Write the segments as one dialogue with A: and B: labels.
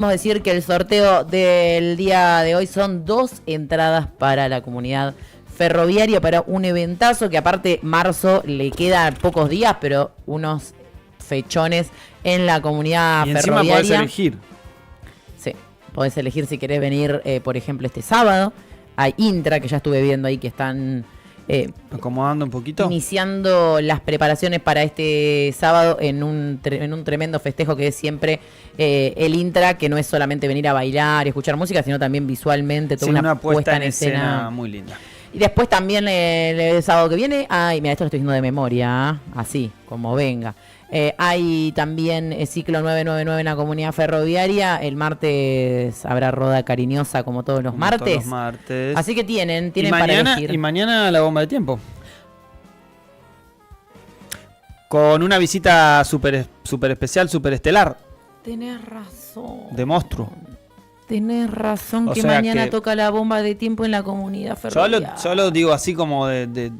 A: Vamos a decir que el sorteo del día de hoy son 2 entradas para la comunidad ferroviaria para un eventazo que aparte marzo le quedan pocos días, pero unos fechones en la comunidad
B: y
A: ferroviaria.
B: Encima podés elegir.
A: Sí, podés elegir si querés venir, por ejemplo, este sábado. Hay Intra, que ya estuve viendo ahí que están
B: acomodando un poquito.
A: Iniciando las preparaciones para este sábado en un tremendo festejo que es siempre el Intra, que no es solamente venir a bailar y escuchar música, sino también visualmente toda
B: una
A: puesta en escena
B: muy linda.
A: Y después también el sábado que viene, mira, esto lo estoy diciendo de memoria, así, como venga. Hay también ciclo 999 en la comunidad ferroviaria. El martes habrá roda cariñosa como todos los martes.
B: Todos los martes.
A: Así que tienen
B: mañana,
A: para elegir.
B: Y mañana la bomba de tiempo. Con una visita súper especial, súper estelar.
A: Tenés razón.
B: De monstruo.
A: Tenés razón
B: O
A: que
B: sea
A: mañana
B: que
A: toca la bomba de tiempo en la comunidad ferroviaria.
B: Yo lo digo así como de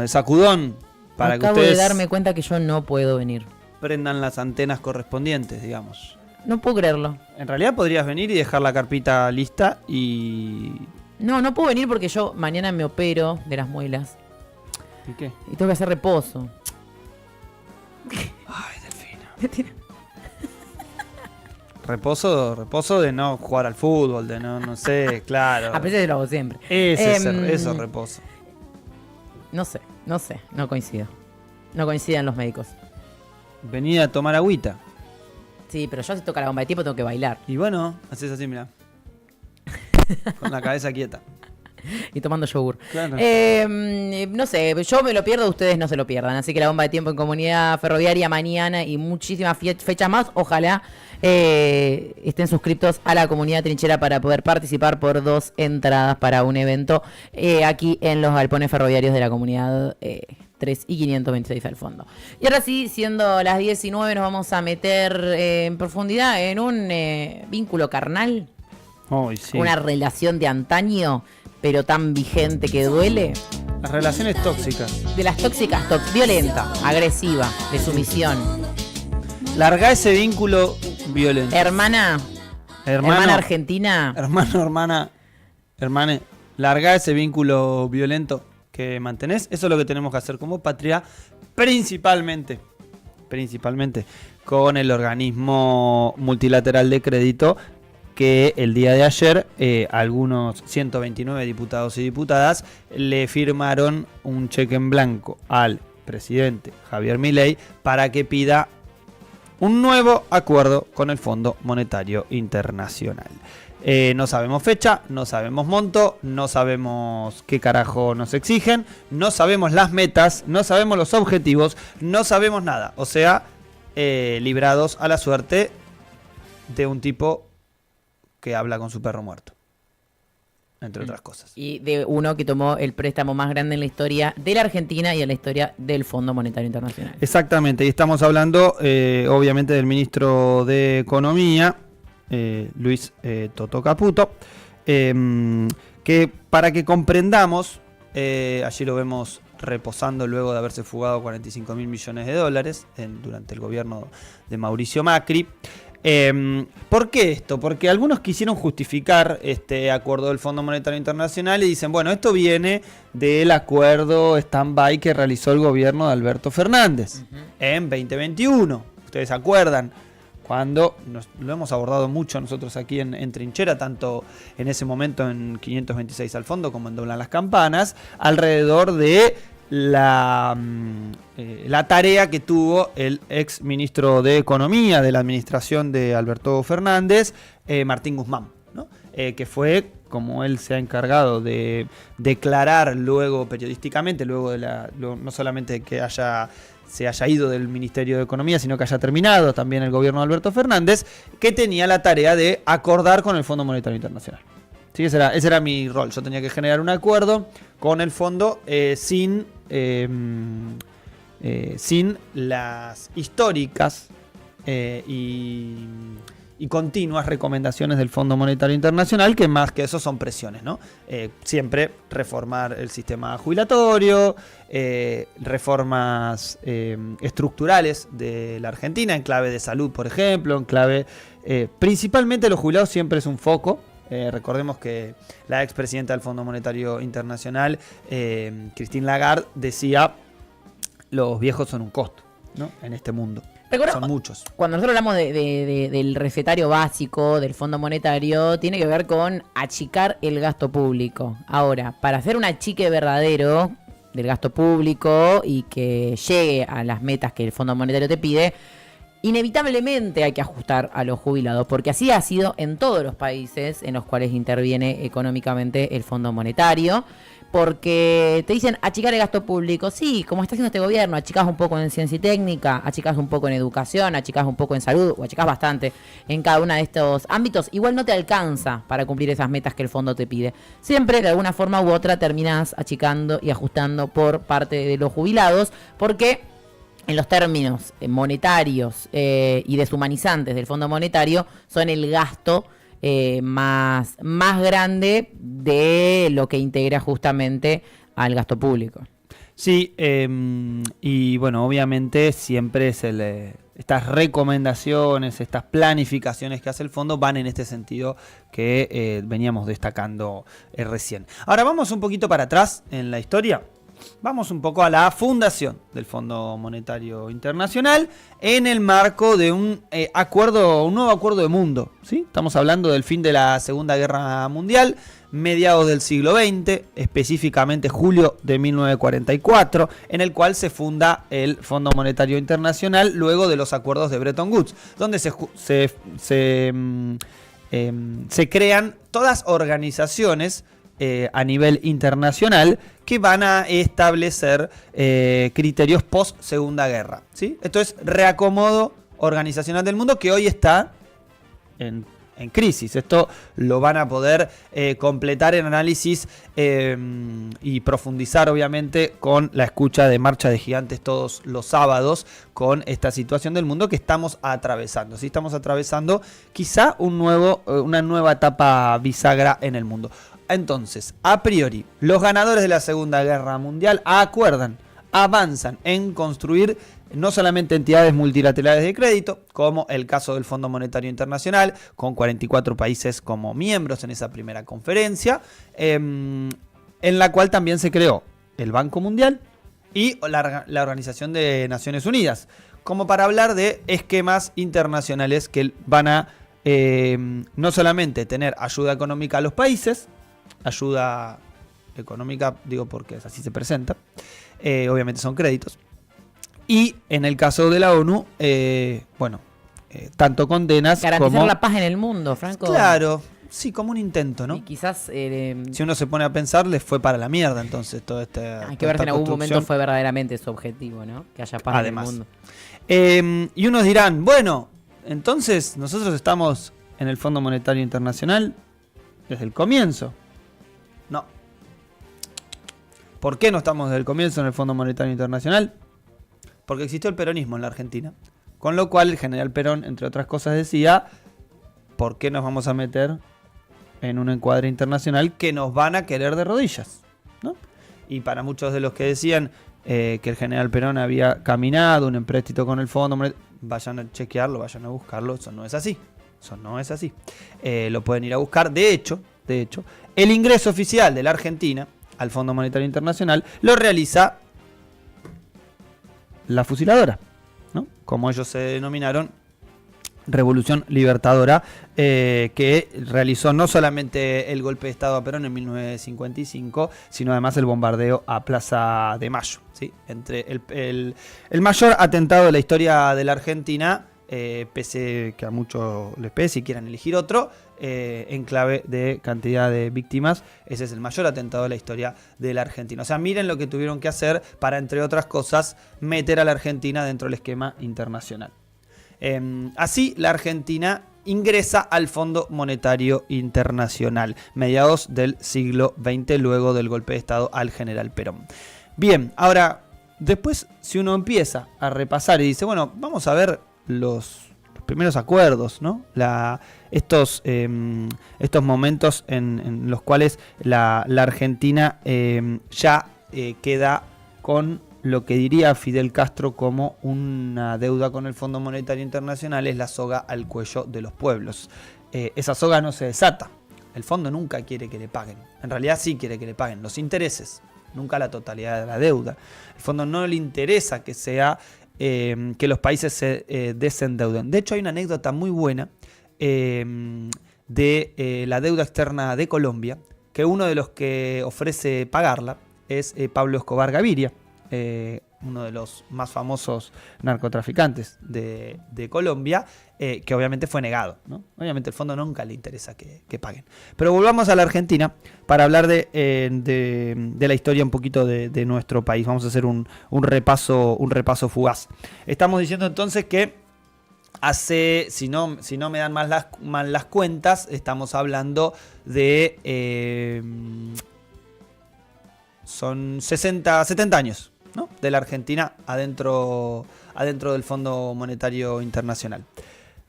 B: sacudón. Para
A: Acabo
B: que ustedes
A: de darme cuenta que yo no puedo venir.
B: prendan las antenas correspondientes, digamos.
A: No puedo creerlo.
B: En realidad podrías venir y dejar la carpita lista y...
A: No puedo venir porque yo mañana me opero de las muelas.
B: ¿Y qué?
A: Y tengo que hacer reposo.
B: Ay, Delfina. Reposo de no jugar al fútbol, de no sé, claro.
A: A pesar de lo hago siempre.
B: Eso, reposo.
A: No sé, no coincido. No coinciden los médicos.
B: Vení a tomar agüita.
A: Sí, pero yo si toca la bomba de tiempo tengo que bailar.
B: Y bueno, haces así, mirá. Con la cabeza quieta.
A: Y tomando yogur.
B: Claro.
A: No sé, yo me lo pierdo, ustedes no se lo pierdan. Así que la bomba de tiempo en comunidad ferroviaria mañana y muchísimas fechas más. Ojalá estén suscriptos a la comunidad trinchera para poder participar por 2 entradas para un evento aquí en los galpones ferroviarios de la comunidad 3 y 526 al fondo. Y ahora sí, siendo las 19, nos vamos a meter en profundidad en un vínculo carnal.
B: Oh, sí.
A: Una relación de antaño, pero tan vigente que duele.
B: Las relaciones tóxicas.
A: De las tóxicas, violenta, agresiva, de sumisión.
B: Larga ese vínculo violento.
A: Hermana argentina.
B: Hermane, larga ese vínculo violento que mantenés. Eso es lo que tenemos que hacer como patria, principalmente con el organismo multilateral de crédito, que el día de ayer algunos 129 diputados y diputadas le firmaron un cheque en blanco al presidente Javier Milei para que pida un nuevo acuerdo con el Fondo Monetario Internacional. No sabemos fecha, no sabemos monto, no sabemos qué carajo nos exigen, no sabemos las metas, no sabemos los objetivos, no sabemos nada. O sea, librados a la suerte de un tipo que habla con su perro muerto, entre otras cosas.
A: Y de uno que tomó el préstamo más grande en la historia de la Argentina y en la historia del Fondo Monetario Internacional.
B: Exactamente, y estamos hablando obviamente del ministro de Economía, Luis Toto Caputo, que para que comprendamos, allí lo vemos reposando luego de haberse fugado 45.000 millones de dólares durante el gobierno de Mauricio Macri. ¿Por qué esto? Porque algunos quisieron justificar este acuerdo del Fondo Monetario Internacional y dicen, bueno, esto viene del acuerdo stand-by que realizó el gobierno de Alberto Fernández en 2021. Ustedes se acuerdan cuando lo hemos abordado mucho nosotros aquí en Trinchera, tanto en ese momento en 526 al fondo como en Doblan las Campanas, alrededor de la tarea que tuvo el ex ministro de Economía de la administración de Alberto Fernández, Martín Guzmán, ¿no? Que fue, como él se ha encargado de declarar luego periodísticamente, luego no solamente que se haya ido del Ministerio de Economía, sino que haya terminado también el gobierno de Alberto Fernández, que tenía la tarea de acordar con el Fondo Monetario Internacional. Sí, ese era mi rol. Yo tenía que generar un acuerdo con el fondo sin las históricas y continuas recomendaciones del Fondo Monetario Internacional, que más que eso son presiones, ¿no? Siempre reformar el sistema jubilatorio, reformas estructurales de la Argentina, en clave de salud, por ejemplo, en clave Principalmente los jubilados siempre es un foco. Recordemos que la expresidenta del Fondo Monetario Internacional, Christine Lagarde, decía: los viejos son un costo, ¿no? En este mundo. Son muchos.
A: Cuando nosotros hablamos del recetario básico del Fondo Monetario, tiene que ver con achicar el gasto público. Ahora, para hacer un achique verdadero del gasto público y que llegue a las metas que el Fondo Monetario te pide, inevitablemente hay que ajustar a los jubilados, porque así ha sido en todos los países en los cuales interviene económicamente el Fondo Monetario, porque te dicen achicar el gasto público. Sí, como está haciendo este gobierno, achicás un poco en ciencia y técnica, achicás un poco en educación, achicás un poco en salud, o achicás bastante en cada uno de estos ámbitos. Igual no te alcanza para cumplir esas metas que el fondo te pide. Siempre, de alguna forma u otra, terminás achicando y ajustando por parte de los jubilados, porque en los términos monetarios y deshumanizantes del Fondo Monetario, son el gasto más grande de lo que integra justamente al gasto público.
B: Sí, y bueno, obviamente siempre es estas recomendaciones, estas planificaciones que hace el fondo van en este sentido que veníamos destacando recién. Ahora vamos un poquito para atrás en la historia. Vamos un poco a la fundación del Fondo Monetario Internacional en el marco de un nuevo acuerdo de mundo, ¿sí? Estamos hablando del fin de la Segunda Guerra Mundial, mediados del siglo XX, específicamente julio de 1944, en el cual se funda el Fondo Monetario Internacional luego de los acuerdos de Bretton Woods, donde se crean todas organizaciones a nivel internacional que van a establecer criterios post Segunda Guerra, ¿sí? Esto es reacomodo organizacional del mundo que hoy está en crisis. Esto lo van a poder completar en análisis y profundizar obviamente con la escucha de Marcha de Gigantes todos los sábados con esta situación del mundo que estamos atravesando. ¿Sí? Estamos atravesando quizá una nueva etapa bisagra en el mundo. Entonces, a priori, los ganadores de la Segunda Guerra Mundial avanzan en construir no solamente entidades multilaterales de crédito, como el caso del Fondo Monetario Internacional, con 44 países como miembros en esa primera conferencia, en la cual también se creó el Banco Mundial y la Organización de Naciones Unidas, como para hablar de esquemas internacionales que van a no solamente tener ayuda económica a los países, ayuda económica, digo porque así se presenta, obviamente son créditos, y en el caso de la ONU, tanto condenas
A: garantizar
B: como
A: la paz en el mundo, Franco.
B: Claro, sí, como un intento, ¿no?
A: Y quizás
B: si uno se pone a pensar, les fue para la mierda entonces todo este.
A: Hay que ver si en algún momento fue verdaderamente su objetivo, ¿no? Que haya paz
B: Además,
A: en el mundo.
B: Y unos dirán, bueno, entonces nosotros estamos en el Fondo Monetario Internacional desde el comienzo. No. ¿Por qué no estamos desde el comienzo en el Fondo Monetario Internacional? Porque existió el peronismo en la Argentina. Con lo cual el general Perón, entre otras cosas, decía: ¿por qué nos vamos a meter en un encuadre internacional que nos van a querer de rodillas? ¿No? Y para muchos de los que decían que el general Perón había caminado un empréstito con el Fondo Monetario, vayan a chequearlo, vayan a buscarlo. Eso no es así. Eso no es así. Lo pueden ir a buscar. De hecho, el ingreso oficial de la Argentina al Fondo Monetario Internacional lo realiza la fusiladora, ¿no? Como ellos se denominaron, Revolución Libertadora, que realizó no solamente el golpe de Estado a Perón en 1955, sino además el bombardeo a Plaza de Mayo, ¿sí? Entre el mayor atentado de la historia de la Argentina, pese que a muchos les pese y quieran elegir otro, en clave de cantidad de víctimas, ese es el mayor atentado de la historia de la Argentina. O sea, miren lo que tuvieron que hacer para, entre otras cosas, meter a la Argentina dentro del esquema internacional. Así, la Argentina ingresa al Fondo Monetario Internacional, mediados del siglo XX, luego del golpe de Estado al general Perón. Bien, ahora, después, si uno empieza a repasar y dice, bueno, vamos a ver los primeros acuerdos, ¿no? Estos momentos en los cuales la Argentina ya queda con lo que diría Fidel Castro como una deuda con el Fondo Monetario Internacional es la soga al cuello de los pueblos. Esa soga no se desata. El fondo nunca quiere que le paguen. En realidad sí quiere que le paguen los intereses, nunca la totalidad de la deuda. El fondo no le interesa que sea que los países se desendeuden. De hecho, hay una anécdota muy buena de la deuda externa de Colombia, que uno de los que ofrece pagarla es Pablo Escobar Gaviria, uno de los más famosos narcotraficantes de Colombia, que obviamente fue negado, ¿no? Obviamente el fondo nunca le interesa que paguen. Pero volvamos a la Argentina para hablar de la historia un poquito de nuestro país. Vamos a hacer un repaso fugaz. Estamos diciendo entonces que hace, si no me dan mal las cuentas, estamos hablando de son 70 años, ¿no?, de la Argentina adentro del Fondo Monetario Internacional.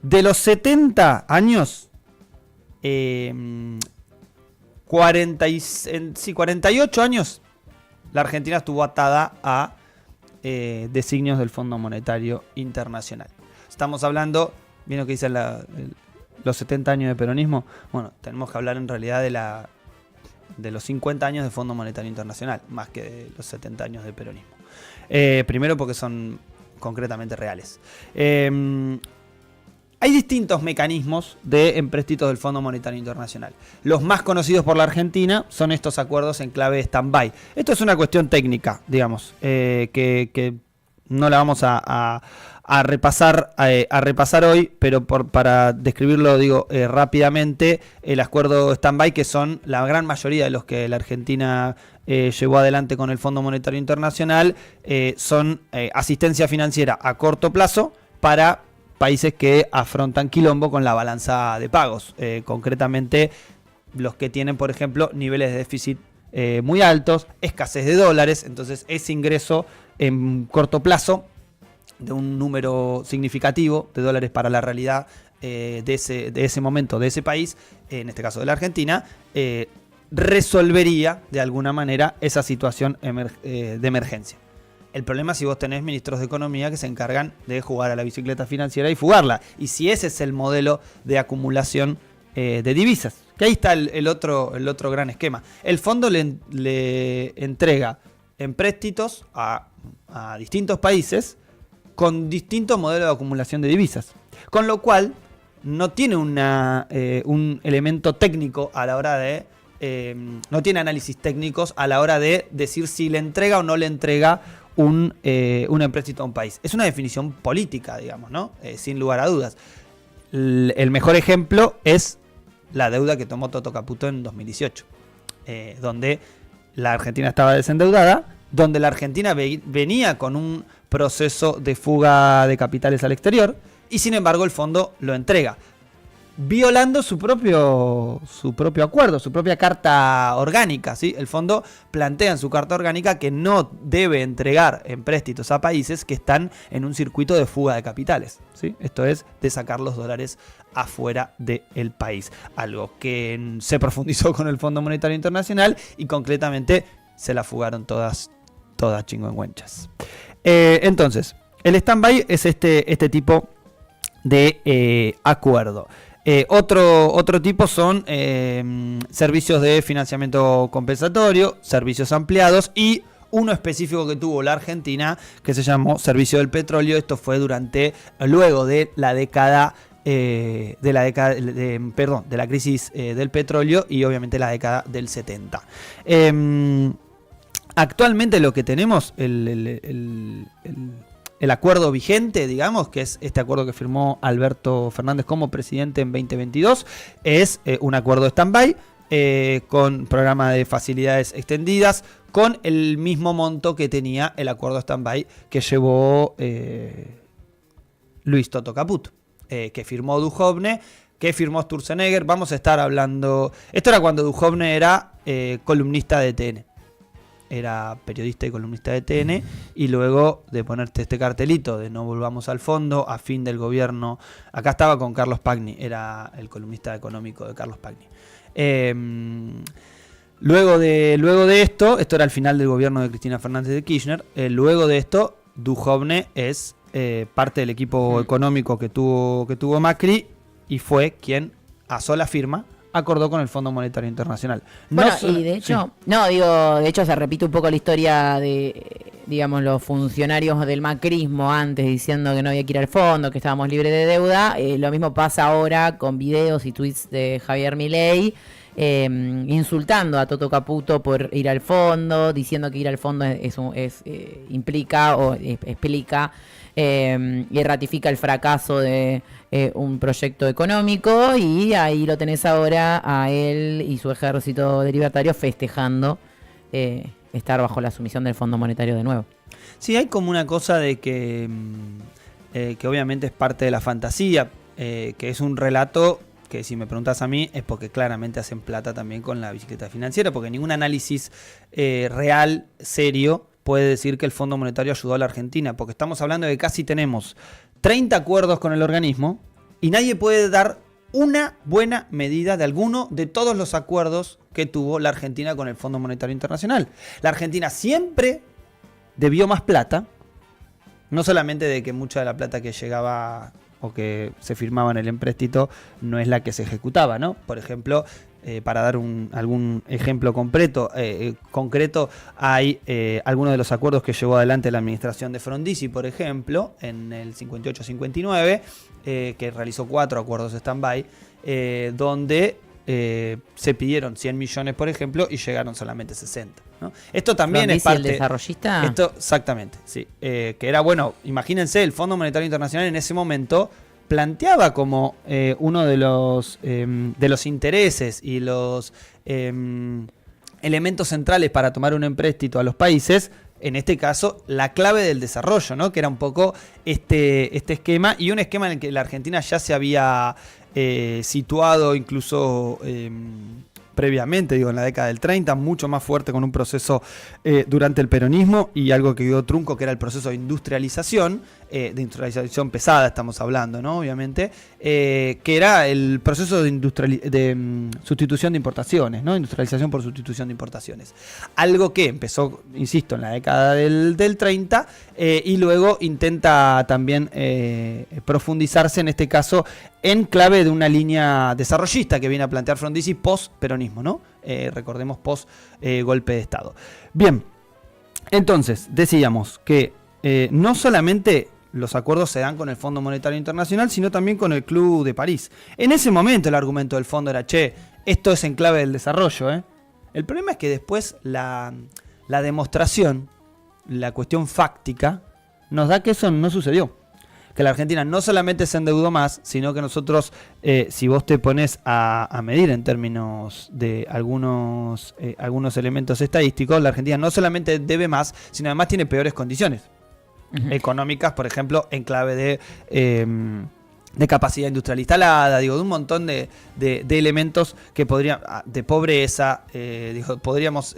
B: De los 70 años, 48 años, la Argentina estuvo atada a designios del Fondo Monetario Internacional. Estamos hablando, ¿bien lo que dicen los 70 años de peronismo? Bueno, tenemos que hablar en realidad de los 50 años de Fondo Monetario Internacional, más que de los 70 años de peronismo. Primero porque son concretamente reales. Hay distintos mecanismos de empréstitos del Fondo Monetario Internacional. Los más conocidos por la Argentina son estos acuerdos en clave de stand-by. Esto es una cuestión técnica, digamos, que no la vamos a repasar hoy, pero para describirlo rápidamente, el acuerdo stand-by, que son la gran mayoría de los que la Argentina llevó adelante con el Fondo Monetario Internacional, son asistencia financiera a corto plazo para países que afrontan quilombo con la balanza de pagos, concretamente los que tienen, por ejemplo, niveles de déficit muy altos, escasez de dólares. Entonces ese ingreso en corto plazo de un número significativo de dólares para la realidad de ese momento, de ese país, en este caso de la Argentina, resolvería de alguna manera esa situación de emergencia. El problema es si vos tenés ministros de Economía que se encargan de jugar a la bicicleta financiera y fugarla. Y si ese es el modelo de acumulación de divisas. Que ahí está el otro gran esquema. El fondo le entrega empréstitos a distintos países con distintos modelos de acumulación de divisas. Con lo cual no tiene un elemento técnico a la hora de... no tiene análisis técnicos a la hora de decir si le entrega o no le entrega un empréstito a un país. Es una definición política, digamos, ¿no? Sin lugar a dudas. El mejor ejemplo es la deuda que tomó Toto Caputo en 2018, donde la Argentina estaba desendeudada, donde la Argentina venía con un proceso de fuga de capitales al exterior, y sin embargo el fondo lo entrega, violando su propio acuerdo, su propia carta orgánica, ¿sí? El fondo plantea en su carta orgánica que no debe entregar empréstitos a países que están en un circuito de fuga de capitales, ¿sí? Esto es, de sacar los dólares afuera del país. Algo que se profundizó con el Fondo Monetario Internacional y concretamente se la fugaron todas chingüengüenchas. Entonces, el stand-by es este tipo de acuerdo. Otro tipo son servicios de financiamiento compensatorio, servicios ampliados y uno específico que tuvo la Argentina que se llamó servicio del petróleo. Esto fue luego de la década de la crisis del petróleo y obviamente la década del 70. Actualmente lo que tenemos, el acuerdo vigente, digamos, que es este acuerdo que firmó Alberto Fernández como presidente en 2022, es un acuerdo stand-by con programa de facilidades extendidas, con el mismo monto que tenía el acuerdo stand-by que llevó Luis Toto Caputo, que firmó Duhovne, que firmó Sturzenegger. Vamos a estar hablando... Esto era cuando Duhovne era columnista de TN. Era periodista y columnista de TN, y luego de ponerte este cartelito de no volvamos al fondo, a fin del gobierno, acá estaba con Carlos Pagni, era el columnista económico de Carlos Pagni. Luego de esto era el final del gobierno de Cristina Fernández de Kirchner, luego de esto, Duhovne es parte del equipo económico que tuvo Macri y fue quien, a sola firma, acordó con el Fondo Monetario Internacional.
A: Bueno, y de hecho, de hecho se repite un poco la historia de, digamos, los funcionarios del macrismo antes diciendo que no había que ir al fondo, que estábamos libres de deuda. Lo mismo pasa ahora con videos y tweets de Javier Milei, insultando a Toto Caputo por ir al fondo, diciendo que ir al fondo implica o explica y ratifica el fracaso de un proyecto económico, y ahí lo tenés ahora a él y su ejército de libertarios festejando estar bajo la sumisión del Fondo Monetario de nuevo.
B: Sí, hay como una cosa de que obviamente es parte de la fantasía, que es un relato que, si me preguntas a mí, es porque claramente hacen plata también con la bicicleta financiera, porque ningún análisis real, serio, puede decir que el Fondo Monetario ayudó a la Argentina, porque estamos hablando de que casi tenemos 30 acuerdos con el organismo y nadie puede dar una buena medida de alguno de todos los acuerdos que tuvo la Argentina con el Fondo Monetario Internacional. La Argentina siempre debió más plata, no solamente de que mucha de la plata que llegaba o que se firmaba en el empréstito no es la que se ejecutaba, ¿no? Por ejemplo, para dar algún ejemplo concreto, hay algunos de los acuerdos que llevó adelante la administración de Frondizi, por ejemplo, en el 58-59, que realizó 4 acuerdos stand-by, donde se pidieron 100 millones, por ejemplo, y llegaron solamente 60, ¿no? Esto también
A: Frondizi,
B: es parte...
A: ¿el desarrollista?
B: Esto, exactamente, sí. Que era, bueno, imagínense, el Fondo Monetario Internacional en ese momento planteaba como uno de los intereses y los elementos centrales para tomar un empréstito a los países, en este caso, la clave del desarrollo, ¿no? Que era un poco este esquema, y un esquema en el que la Argentina ya se había situado incluso previamente, digo, en la década del 30, mucho más fuerte, con un proceso durante el peronismo y algo que dio trunco, que era el proceso de industrialización pesada, estamos hablando, ¿no? Obviamente, que era el proceso de sustitución de importaciones, ¿no? Industrialización por sustitución de importaciones. Algo que empezó, insisto, en la década del 30 y luego intenta también profundizarse, en este caso, en clave de una línea desarrollista que viene a plantear Frondizi post-peronismo, ¿no? Recordemos, post-golpe de Estado. Bien, entonces, decíamos que no solamente los acuerdos se dan con el Fondo Monetario Internacional, sino también con el Club de París. En ese momento el argumento del fondo era, esto es en clave del desarrollo, ¿eh? El problema es que después la demostración, la cuestión fáctica, nos da que eso no sucedió. Que la Argentina no solamente se endeudó más, sino que nosotros, si vos te pones a medir en términos de algunos elementos estadísticos, la Argentina no solamente debe más, sino además tiene peores condiciones económicas, por ejemplo, en clave de capacidad industrial instalada, de un montón de elementos que podrían, de pobreza, podríamos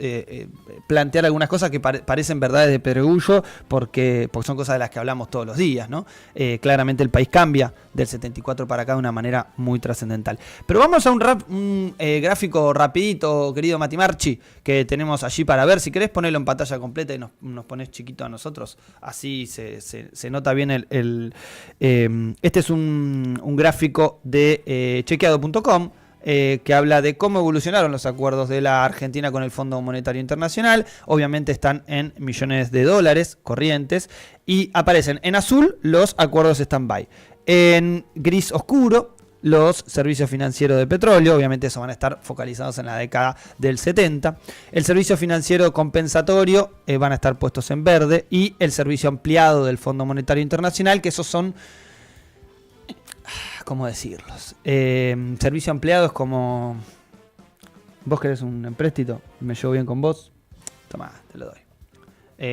B: plantear algunas cosas que parecen verdades de perogrullo, porque son cosas de las que hablamos todos los días, ¿no? Claramente el país cambia del 74 para acá de una manera muy trascendental. Pero vamos a un gráfico rapidito, querido Mati Marchi, que tenemos allí para ver. Si querés ponerlo en pantalla completa y nos pones chiquito a nosotros, así se nota bien este es un gráfico de chequeado.com que habla de cómo evolucionaron los acuerdos de la Argentina con el Fondo Monetario Internacional. Obviamente están en millones de dólares corrientes y aparecen en azul los acuerdos stand-by. En gris oscuro, los servicios financieros de petróleo, obviamente eso van a estar focalizados en la década del 70. El servicio financiero compensatorio van a estar puestos en verde, y el servicio ampliado del Fondo Monetario Internacional, que esos son, ¿cómo decirlos? Servicio ampliado es como, vos querés un empréstito, me llevo bien con vos, tomá, te lo doy.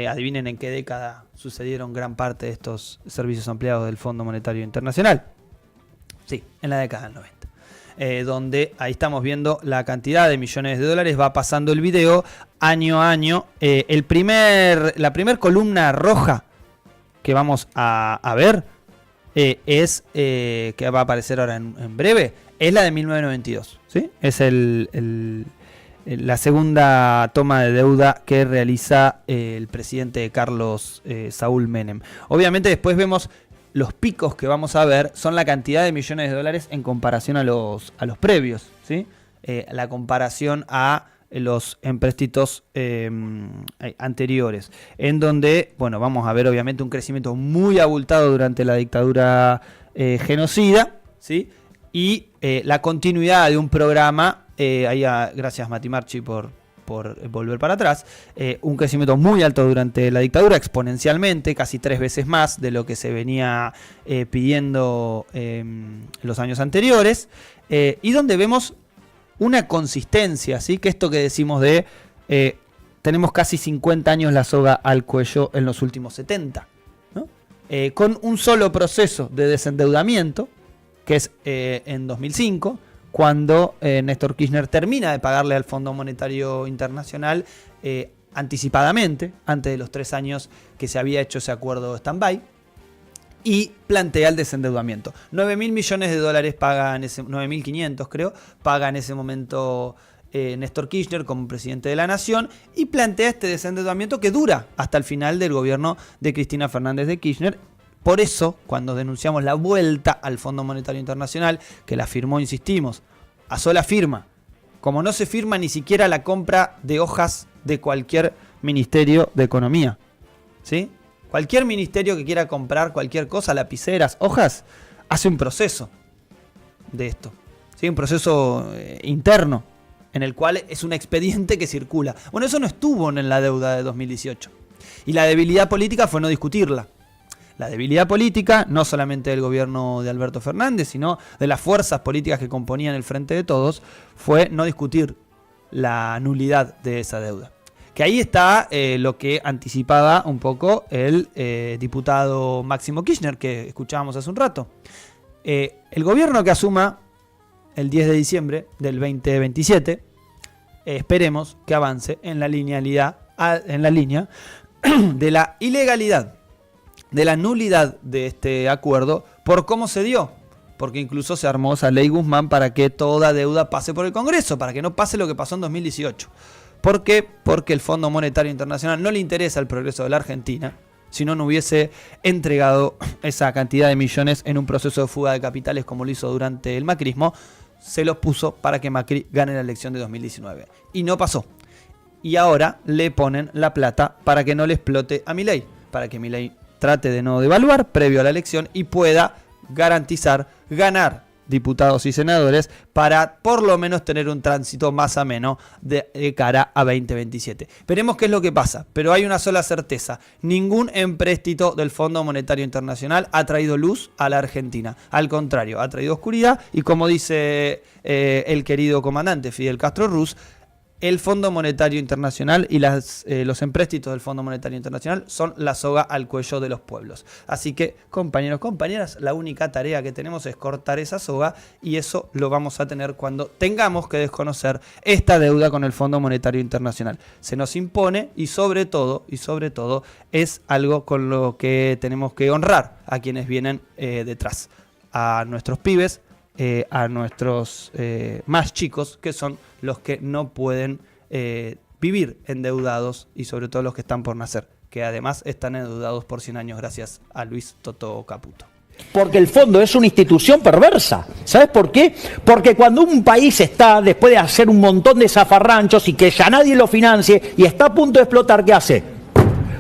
B: Adivinen en qué década sucedieron gran parte de estos servicios ampliados del Fondo Monetario Internacional. Sí, en la década del 90. Donde ahí estamos viendo la cantidad de millones de dólares, va pasando el video año a año. La primer columna roja que vamos a ver que va a aparecer ahora en breve, es la de 1992, ¿sí? Es la segunda toma de deuda que realiza el presidente Carlos Saúl Menem. Obviamente después vemos los picos que vamos a ver, son la cantidad de millones de dólares en comparación a los previos, ¿sí? La comparación a los empréstitos anteriores, en donde, bueno, vamos a ver obviamente un crecimiento muy abultado durante la dictadura genocida, ¿sí? Y la continuidad de un programa, gracias Mati Marchi por volver para atrás, un crecimiento muy alto durante la dictadura, exponencialmente, casi 3 veces más de lo que se venía pidiendo los años anteriores, y donde vemos una consistencia, ¿sí? Que esto que decimos de tenemos casi 50 años la soga al cuello en los últimos 70, ¿no? Con un solo proceso de desendeudamiento, que es en 2005, cuando Néstor Kirchner termina de pagarle al Fondo Monetario Internacional anticipadamente, antes de los 3 años que se había hecho ese acuerdo stand-by, y plantea el desendeudamiento. 9.000 millones de dólares paga en ese 9.500 creo, paga en ese momento Néstor Kirchner como presidente de la Nación, y plantea este desendeudamiento que dura hasta el final del gobierno de Cristina Fernández de Kirchner. Por eso, cuando denunciamos la vuelta al Fondo Monetario Internacional, que la firmó, insistimos, a sola firma, como no se firma ni siquiera la compra de hojas de cualquier ministerio de Economía, ¿sí? Cualquier ministerio que quiera comprar cualquier cosa, lapiceras, hojas, hace un proceso de esto, ¿sí? Un proceso interno, en el cual es un expediente que circula. Bueno, eso no estuvo en la deuda de 2018. Y la debilidad política fue no discutirla. La debilidad política, no solamente del gobierno de Alberto Fernández, sino de las fuerzas políticas que componían el Frente de Todos, fue no discutir la nulidad de esa deuda. Que ahí está lo que anticipaba un poco el diputado Máximo Kirchner, que escuchábamos hace un rato. El gobierno que asuma el 10 de diciembre del 2027, esperemos que avance en la línea de la ilegalidad, de la nulidad de este acuerdo, por cómo se dio. Porque incluso se armó esa ley Guzmán para que toda deuda pase por el Congreso, para que no pase lo que pasó en 2018. ¿Por qué? Porque el Fondo Monetario Internacional no le interesa el progreso de la Argentina, si no hubiese entregado esa cantidad de millones en un proceso de fuga de capitales como lo hizo durante el macrismo. Se los puso para que Macri gane la elección de 2019. Y no pasó. Y ahora le ponen la plata para que no le explote a Milei, para que Milei trate de no devaluar previo a la elección y pueda garantizar ganar diputados y senadores para por lo menos tener un tránsito más ameno de cara a 2027. Veremos qué es lo que pasa, pero hay una sola certeza: ningún empréstito del Fondo Monetario Internacional ha traído luz a la Argentina. Al contrario, ha traído oscuridad, y como dice el querido comandante Fidel Castro Ruz, el Fondo Monetario Internacional y los empréstitos del Fondo Monetario Internacional son la soga al cuello de los pueblos. Así que, compañeros, compañeras, la única tarea que tenemos es cortar esa soga, y eso lo vamos a tener cuando tengamos que desconocer esta deuda con el Fondo Monetario Internacional. Se nos impone, y sobre todo, es algo con lo que tenemos que honrar a quienes vienen detrás, a nuestros pibes, a nuestros más chicos, que son los que no pueden vivir endeudados, y sobre todo los que están por nacer, que además están endeudados por 100 años gracias a Luis Toto Caputo.
C: Porque el fondo es una institución perversa. ¿Sabes por qué? Porque cuando un país está, después de hacer un montón de zafarranchos y que ya nadie lo financie y está a punto de explotar, ¿qué hace?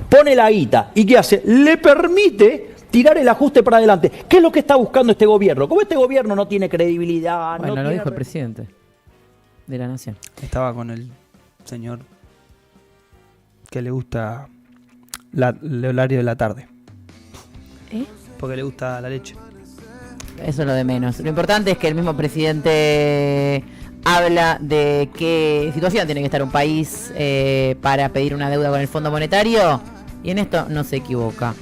C: Pone la guita. ¿Y qué hace? Le permite tirar el ajuste para adelante. ¿Qué es lo que está buscando este gobierno? Como este gobierno no tiene credibilidad...
A: Bueno,
C: no
A: lo
C: tiene...
A: dijo el presidente de la Nación.
B: Estaba con el señor que le gusta el horario de la tarde. Porque le gusta la leche.
A: Eso es lo de menos. Lo importante es que el mismo presidente habla de qué situación tiene que estar un país para pedir una deuda con el Fondo Monetario, y en esto no se equivoca.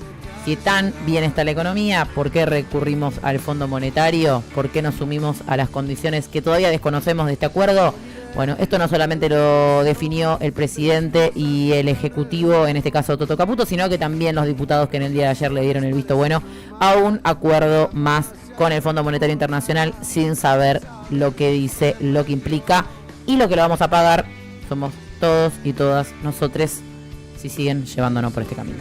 A: Si tan bien está la economía, ¿por qué recurrimos al Fondo Monetario? ¿Por qué nos sumimos a las condiciones que todavía desconocemos de este acuerdo? Bueno, esto no solamente lo definió el presidente y el ejecutivo, en este caso Toto Caputo, sino que también los diputados que en el día de ayer le dieron el visto bueno a un acuerdo más con el Fondo Monetario Internacional, sin saber lo que dice, lo que implica y lo que lo vamos a pagar somos todos y todas nosotros si siguen llevándonos por este camino.